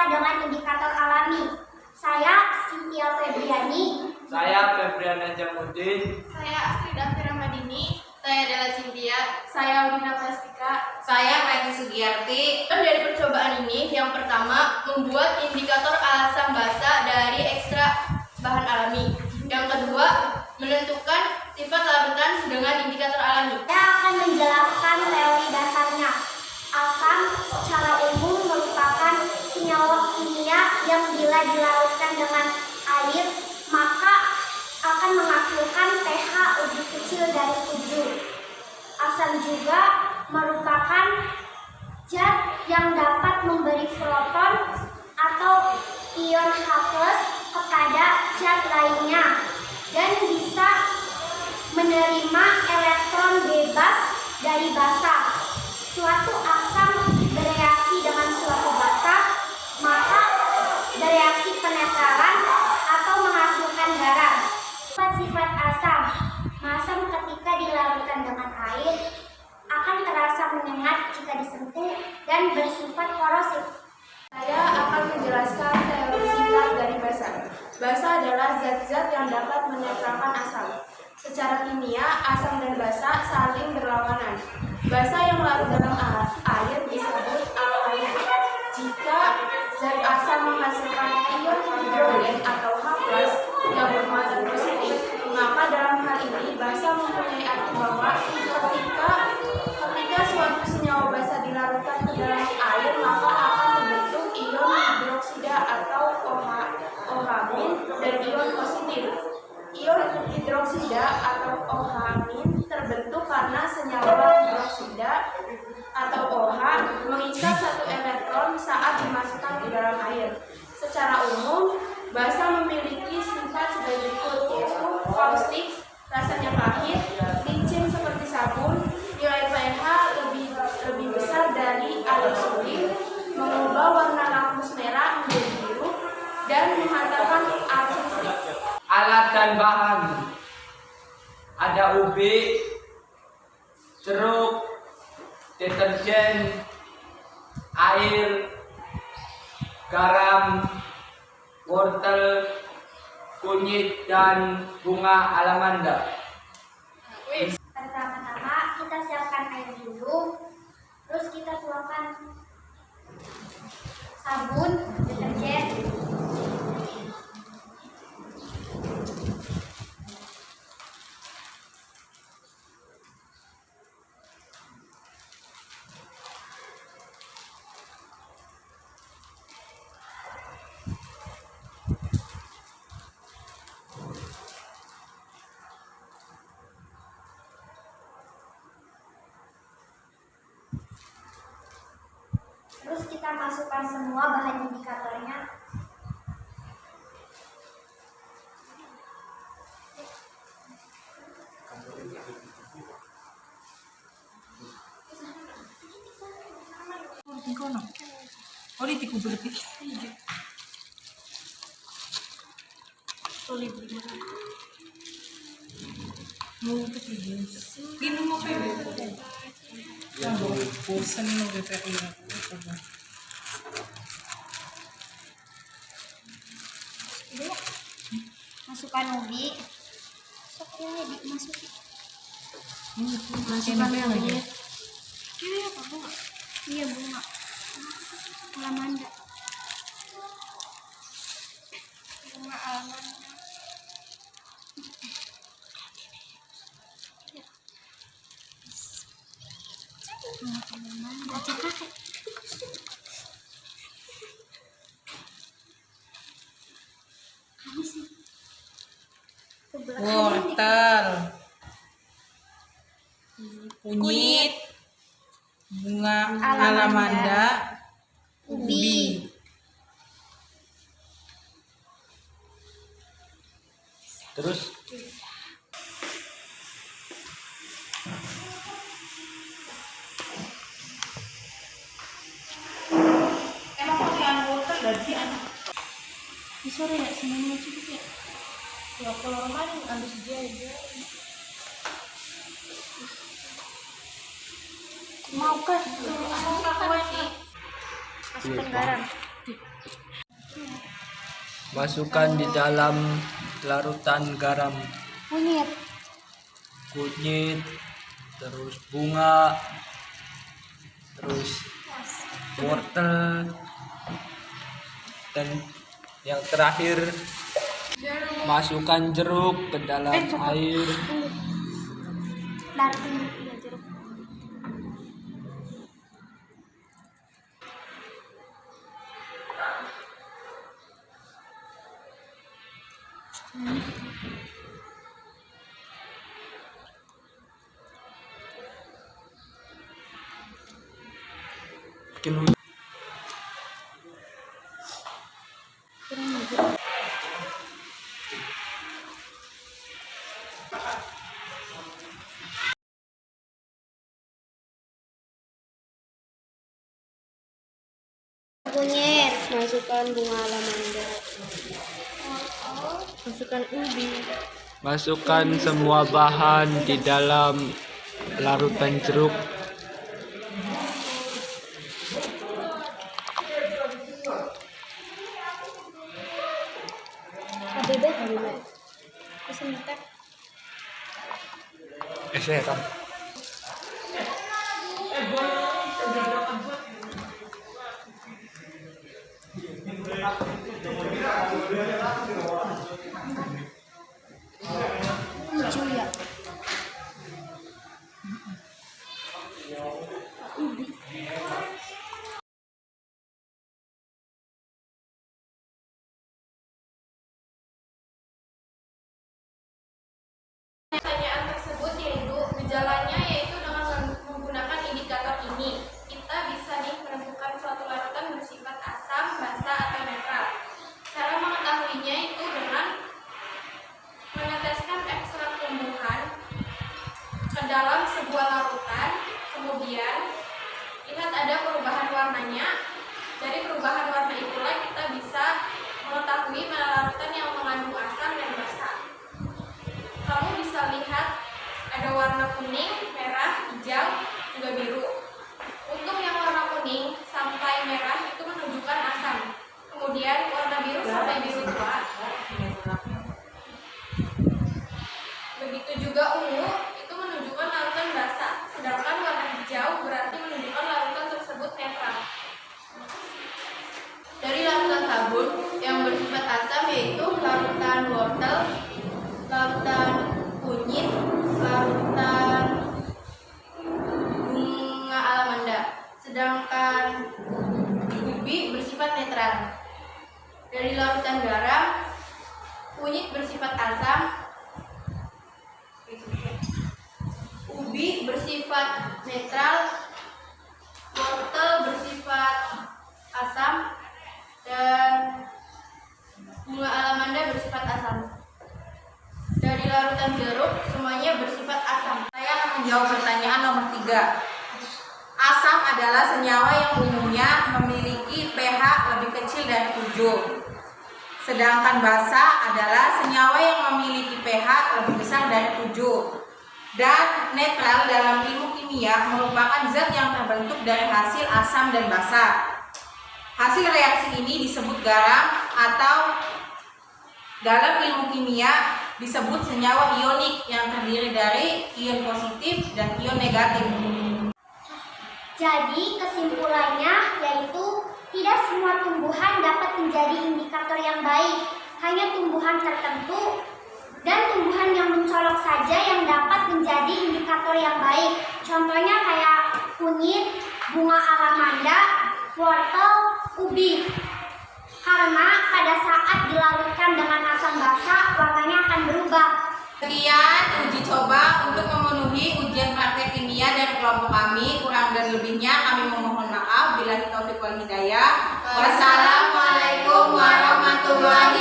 basa dengan indikator alami. Saya Cynthia Febriani. Saya Febriana Jamuddin. Saya Astrida Firamadini. Saya adalah Cynthia. Saya Audina Plastika. Saya Maiti Sugiyarti. Dan dari percobaan ini, yang pertama membuat indikator asam basa dari ekstra bahan alami. Yang kedua, menentukan sifat larutan dengan indikator alami. Saya akan menjelaskan teori dasarnya. Asam secara umum merupakan senyawa kimia yang bila dilarutkan dengan air, maka akan menghasilkan pH lebih kecil dari 7. Asam juga merupakan zat yang dapat memberi proton atau ion H+ kepada zat lainnya dan bisa menerima elektron bebas dari basa. Suatu asam bereaksi dengan suatu basa, maka bereaksi penetralan atau menghasilkan garam. Sifat asam. Asam ketika dilarutkan dengan air akan terasa menyengat jika disentuh dan bersifat korosif. Saya akan menjelaskan teori singkat dari basa. Basa adalah zat-zat yang dapat menetralkan asam. Secara kimia, asam dan basa saling berlawanan. Basa yang larut dalam air disebut alkali. Jika zat asam menghasilkan ion hidrogen atau H+ yang bermuatan positif, maka dalam hal ini basa mempunyai arti bahwa ketika suatu senyawa basa dilarutkan ke dalam air, maka akan terbentuk ion hidroksida atau OH- dan ion positif. Ion hidroksida atau OH- terbentuk karena senyawa hidroksida atau OH mengikat satu elektron saat dimasukkan ke dalam air. Secara umum, basa memiliki sifat sebagai berikut, yaitu kaustik, rasanya pahit, licin seperti sabun, nilai pH lebih besar dari air sulit, mengubah warna lakmus merah menjadi biru, dan menghantarkan asin. Alat dan bahan ada ubi, ceruk, deterjen, air, garam, wortel, kunyit, dan bunga alamanda. Pertama-tama kita siapkan air dulu, terus kita tuangkan sabun, deterjen, terus kita masukkan semua bahan indikatornya. Masukkan ubi. Masukkan ubi. Ini apa bunga? Iya bunga. Alamanda. Bunga alamanda. Bunga alamanda. Cepat. Ini sih. Wortel, kunyit, bunga alamanda, ubi. Terus Emang pakai wortel dari anak. Di sore ya, semuanya cukup ya. Ya kalau kemarin ambil saja. Mau kan? Mau kak, masukkan garam. Masukkan di dalam larutan garam. Kunyit, terus bunga, terus wortel, dan yang terakhir masukkan jeruk ke dalam air. Bikin Kunyit, masukkan bunga alamanda. Masukkan ubi. Masukkan semua bahan di dalam larutan jeruk. Kan? Lucu ya. Pertanyaan tersebut gejalanya yaitu dengan menggunakan indikator ini kita bisa menentukan suatu larutan bersifat asam, basa, atau netral. Cara mengetahuinya itu dengan meneteskan ekstrak tumbuhan ke dalam sebuah larutan, kemudian lihat ada perubahan warnanya. Dari perubahan warna itulah kita bisa mengetahui mana larutan yang mengandung asam dan basa. Kamu bisa lihat ada warna kuning, merah, hijau, juga biru. Untuk yang warna kuning sampai merah itu menunjukkan asam. Kemudian warna biru sampai biru tua. Begitu juga ungu itu menunjukkan larutan basa. Sedangkan warna hijau berarti menunjukkan larutan tersebut netral. Dari larutan sabun yang bersifat asam yaitu larutan wortel, larutan kunyit, larutan bunga alamanda. Sedangkan ubi bersifat netral. Dari larutan garam, kunyit bersifat asam, ubi bersifat netral, wortel bersifat asam, dan bunga alamanda bersifat asam. Dari larutan jeruk semuanya bersifat asam. Saya akan menjawab pertanyaan nomor 3. Asam adalah senyawa yang umumnya memiliki pH lebih kecil dari 7. Sedangkan basa adalah senyawa yang memiliki pH lebih besar dari 7. Dan netral dalam ilmu kimia merupakan zat yang terbentuk dari hasil asam dan basa. Hasil reaksi ini disebut garam atau dalam ilmu kimia disebut senyawa ionik yang terdiri dari ion positif dan ion negatif. Jadi kesimpulannya yaitu tidak semua tumbuhan dapat menjadi indikator yang baik. Hanya tumbuhan tertentu dan tumbuhan yang mencolok saja yang dapat menjadi indikator yang baik. Contohnya kayak kunyit, bunga alamanda, wortel, ubi. Karena pada saat dilarutkan dengan asam basa, warnanya akan berubah. Sekian uji coba untuk memenuhi ujian praktek kimia dari kelompok kami. Kurang dan lebihnya kami memohon maaf. Billahi taufiq wal hidayah. Wassalamualaikum warahmatullahi